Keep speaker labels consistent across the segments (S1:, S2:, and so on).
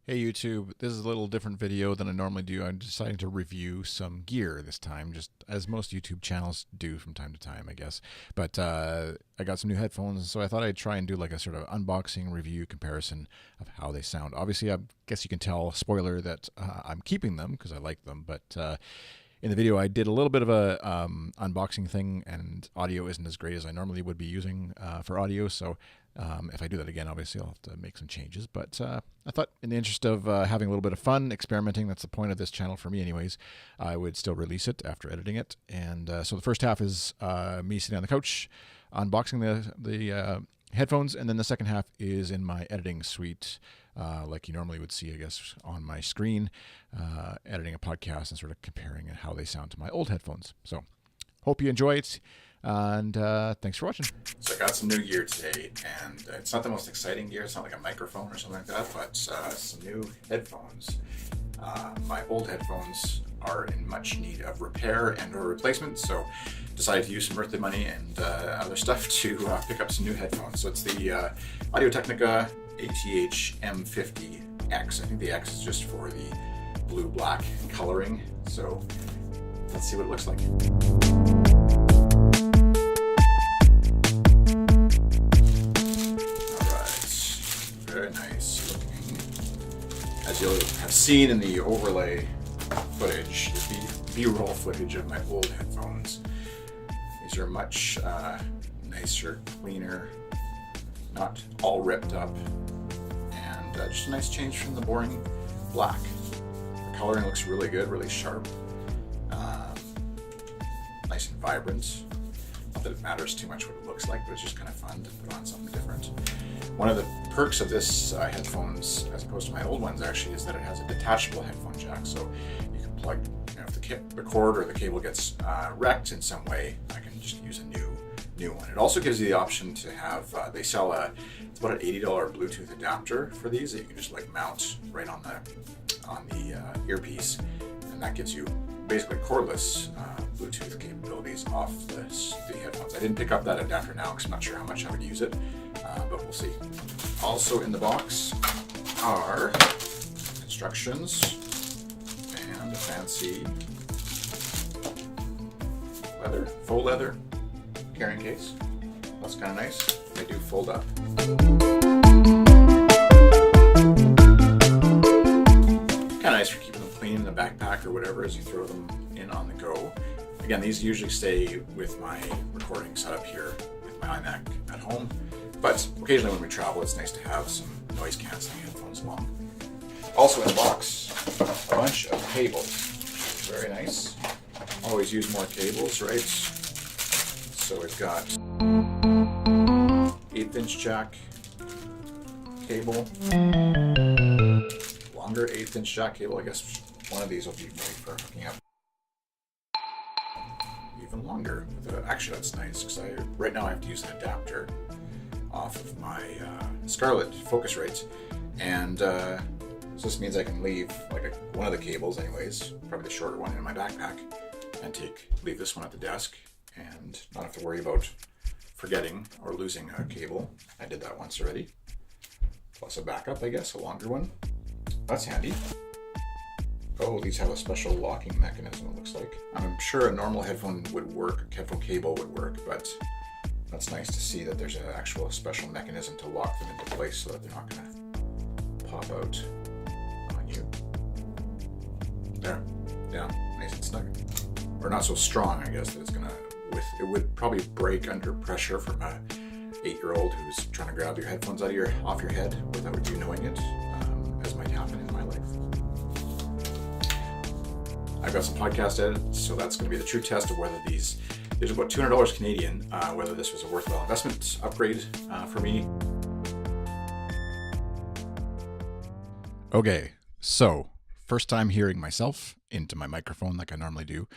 S1: Hey YouTube, this is a little different video than I normally do. I'm deciding to review some gear this time, just as most YouTube channels do from time to time, I guess. But I got some new headphones, so I thought I'd try and do like a sort of unboxing review comparison of how they sound. Obviously, I guess you can tell, spoiler, that I'm keeping them because I like them, but in the video I did a little bit of a unboxing thing, and audio isn't as great as I normally would be using for audio, so if I do that again, obviously I'll have to make some changes. But I thought, in the interest of having a little bit of fun, experimenting, that's the point of this channel for me anyways, I would still release it after editing it. And so the first half is me sitting on the couch, unboxing the headphones, and then the second half is in my editing suite, like you normally would see, I guess, on my screen, editing a podcast and sort of comparing how they sound to my old headphones. So hope you enjoy it. And thanks for watching. So I got some new gear today, and it's not the most exciting gear. It's not like a microphone or something like that, but some new headphones. My old headphones are in much need of repair and or replacement, so decided to use some birthday money and other stuff to pick up some new headphones. So it's the Audio Technica M50x. I think the X is just for the blue-black coloring. So let's see what it looks like. Very nice looking. As you'll have seen in the overlay footage, the B-roll footage of my old headphones, these are much nicer, cleaner, not all ripped up, and just a nice change from the boring black. The coloring looks really good, really sharp, nice and vibrant. Not that it matters too much what it looks like, but it's just kind of fun to put on something different. One of the perks of this headphones, as opposed to my old ones actually, is that it has a detachable headphone jack. So you can plug, if the cord or the cable gets wrecked in some way, I can just use a new one. It also gives you the option to have, they sell it's about an $80 Bluetooth adapter for these that you can just like mount right on the earpiece, and that gives you basically cordless Bluetooth capabilities off the headphones. I didn't pick up that adapter now because I'm not sure how much I would use it, but we'll see. Also in the box are instructions and a fancy faux leather carrying case. That's kind of nice. They do fold up. Kind of nice for keeping them clean in the backpack or whatever as you throw them in on the go. Again, these usually stay with my recording setup here with my iMac at home, but occasionally when we travel, it's nice to have some noise canceling headphones along. Also in the box, a bunch of cables. Very nice. Always use more cables, right? So we've got 1/8" jack cable, longer 1/8" jack cable. I guess one of these will be made for hooking up even longer. Actually, that's nice because right now I have to use an adapter off of my Scarlett Focusrite, and so this means I can leave like one of the cables, anyways, probably the shorter one, in my backpack, and leave this one at the desk, and not have to worry about forgetting or losing a cable. I did that once already. Plus a backup, I guess, a longer one. That's handy. Oh, these have a special locking mechanism, it looks like. I'm sure a normal headphone would work, a headphone cable would work, but that's nice to see that there's an actual special mechanism to lock them into place so that they're not going to pop out on you. There. Yeah, nice and snug. Or not so strong, I guess, that it's going to, it would probably break under pressure from a 8-year-old who's trying to grab your headphones off your head without you knowing it, as might happen in my life. I've got some podcast edits, so that's going to be the true test of whether these are about $200 Canadian, whether this was a worthwhile investment upgrade for me. Okay, so first time hearing myself into my microphone like I normally do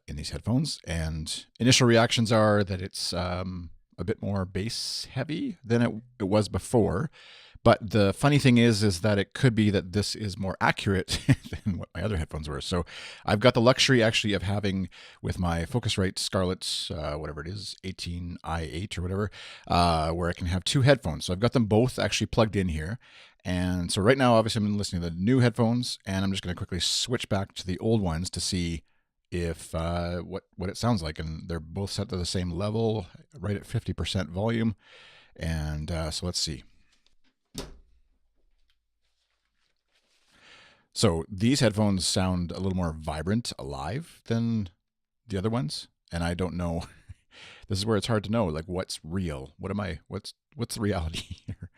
S1: in these headphones, and initial reactions are that it's a bit more bass heavy than it was before, But the funny thing is that it could be that this is more accurate than what my other headphones were. So I've got the luxury actually of having with my Focusrite Scarlett's, whatever it is, 18i8 or whatever, where I can have two headphones. So I've got them both actually plugged in here. And so right now, obviously, I'm listening to the new headphones, and I'm just going to quickly switch back to the old ones to see if what it sounds like. And they're both set to the same level, right at 50% volume. And so let's see. So these headphones sound a little more vibrant, alive than the other ones. And I don't know. This is where it's hard to know, like, what's real? What's the reality here?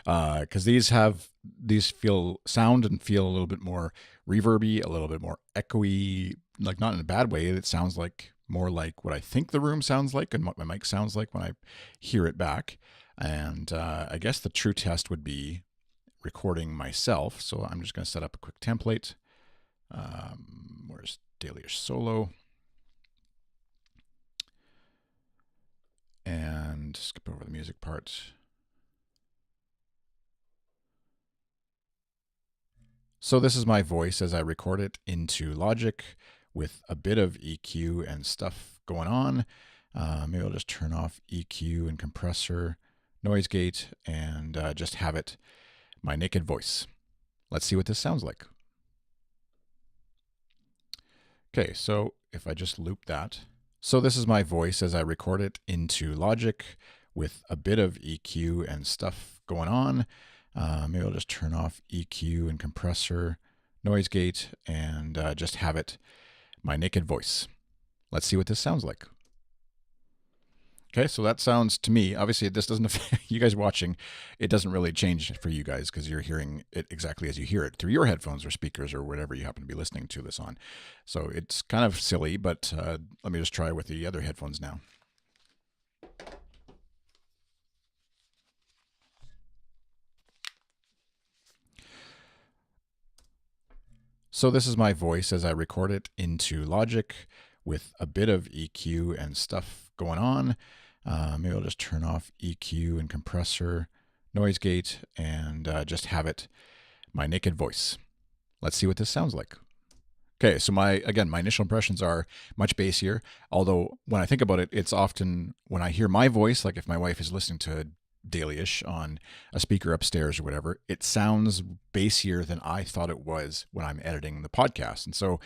S1: Because these sound and feel a little bit more reverby, a little bit more echoey, like not in a bad way. It sounds like more like what I think the room sounds like and what my mic sounds like when I hear it back. And I guess the true test would be recording myself. So I'm just going to set up a quick template. Where's Daily-ish Solo? And skip over the music part. So this is my voice as I record it into Logic with a bit of EQ and stuff going on. Maybe I'll just turn off EQ and compressor, noise gate, and just have it my naked voice. Let's see what this sounds like. Okay, so if I just loop that. So this is my voice as I record it into Logic with a bit of EQ and stuff going on. Maybe I'll just turn off EQ and compressor, noise gate, and just have it my naked voice. Let's see what this sounds like. Okay, so that sounds to me, obviously this doesn't affect you guys watching, it doesn't really change for you guys because you're hearing it exactly as you hear it through your headphones or speakers or whatever you happen to be listening to this on. So it's kind of silly, but let me just try with the other headphones now. So this is my voice as I record it into Logic with a bit of EQ and stuff going on. Maybe I'll just turn off EQ and compressor, noise gate, and just have it my naked voice. Let's see what this sounds like. Okay, so my initial impressions are much bassier, although when I think about it, it's often when I hear my voice, like if my wife is listening to Daily-ish on a speaker upstairs or whatever, it sounds bassier than I thought it was when I'm editing the podcast. And so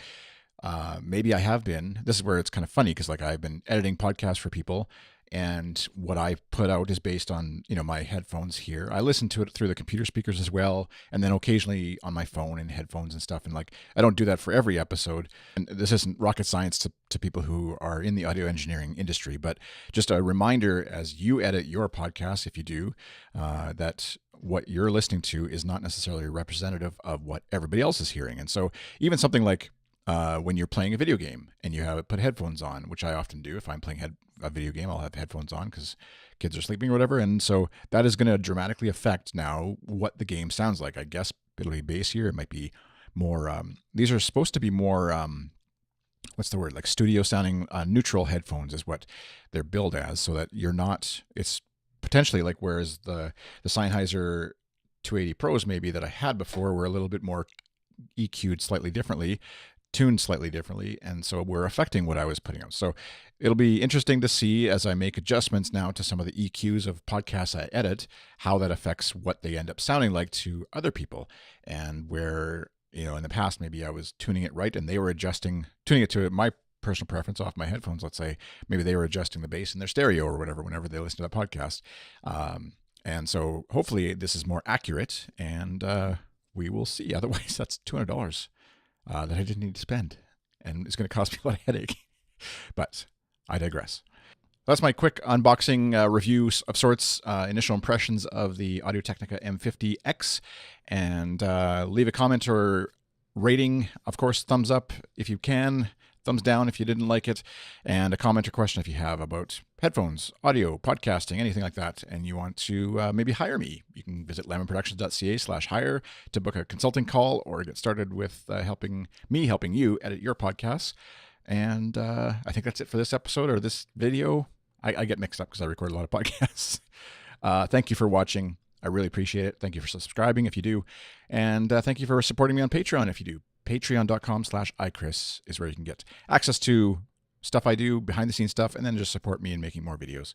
S1: maybe I have been, this is where it's kind of funny because like I've been editing podcasts for people, and what I put out is based on, my headphones here. I listen to it through the computer speakers as well, and then occasionally on my phone and headphones and stuff. And like, I don't do that for every episode. And this isn't rocket science to people who are in the audio engineering industry, but just a reminder as you edit your podcast, if you do, that what you're listening to is not necessarily representative of what everybody else is hearing. And so even something like when you're playing a video game and you have put headphones on, which I often do. If I'm playing a video game, I'll have headphones on because kids are sleeping or whatever. And so that is going to dramatically affect now what the game sounds like. I guess it'll be bassier. It might be more, these are supposed to be more, what's the word? Like studio sounding neutral headphones is what they're billed as, so that you're not, it's potentially like, whereas the Sennheiser 280 Pros maybe that I had before were a little bit more EQ'd slightly differently, tuned slightly differently, and so we're affecting what I was putting out. So it'll be interesting to see as I make adjustments now to some of the EQs of podcasts I edit, how that affects what they end up sounding like to other people. And where, in the past, maybe I was tuning it right and they were tuning it to my personal preference off my headphones, let's say, maybe they were adjusting the bass in their stereo or whatever, whenever they listen to that podcast. And so hopefully this is more accurate, and we will see. Otherwise, that's $200 that I didn't need to spend, and it's going to cost me a lot of headache. But I digress. That's my quick unboxing review of sorts, initial impressions of the Audio-Technica M50x, and leave a comment or rating. Of course, thumbs up if you can, thumbs down if you didn't like it, and a comment or question if you have about headphones, audio, podcasting, anything like that, and you want to maybe hire me. You can visit lemonproductions.ca/hire to book a consulting call or get started with helping you edit your podcasts. And I think that's it for this episode or this video. I get mixed up because I record a lot of podcasts. Thank you for watching. I really appreciate it. Thank you for subscribing if you do. And thank you for supporting me on Patreon if you do. Patreon.com/iChris is where you can get access to stuff I do, behind the scenes stuff, and then just support me in making more videos.